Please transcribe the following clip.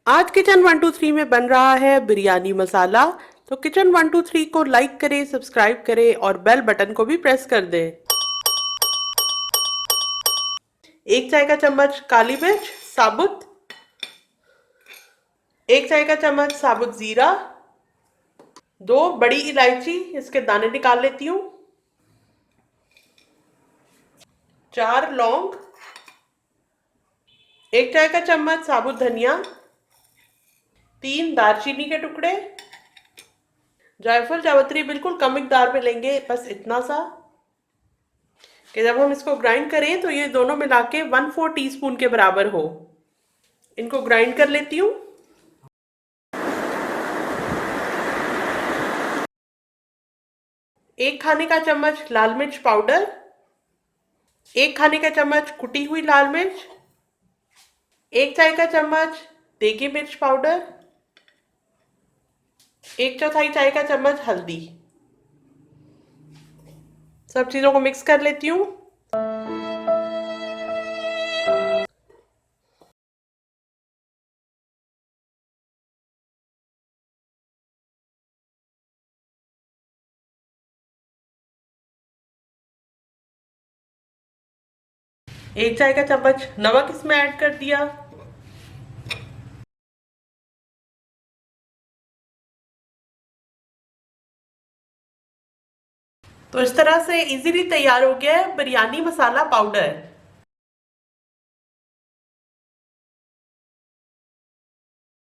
आज किचन 123 में बन रहा है बिरयानी मसाला। तो किचन 123 को लाइक करें, सब्सक्राइब करें और बेल बटन को भी प्रेस कर दें। 1 चाय का चम्मच काली मिर्च साबुत, 1 चाय का चम्मच साबुत जीरा, 2 बड़ी इलायची इसके दाने निकाल लेती हूँ, 4 लौंग, 1 चाय का चम्मच साबुत धनिया, 3 दालचीनी के टुकड़े। जायफल जावित्री बिल्कुल कम मिकदार में लेंगे, बस इतना सा कि जब हम इसको ग्राइंड करें तो ये दोनों मिला के 1/4 टीस्पून के बराबर हो। इनको ग्राइंड कर लेती हूँ। 1 खाने का चम्मच लाल मिर्च पाउडर, 1 खाने का चम्मच कुटी हुई लाल मिर्च, 1 चाय का चम्मच देगी मिर्च पाउडर, 1/4 चाय का चम्मच हल्दी। सब चीज़ों को मिक्स कर लेती हूँ। एक चाय का चम्मच नमक इसमें ऐड कर दिया। तो इस तरह से इजीली तैयार हो गया है बिरयानी मसाला पाउडर।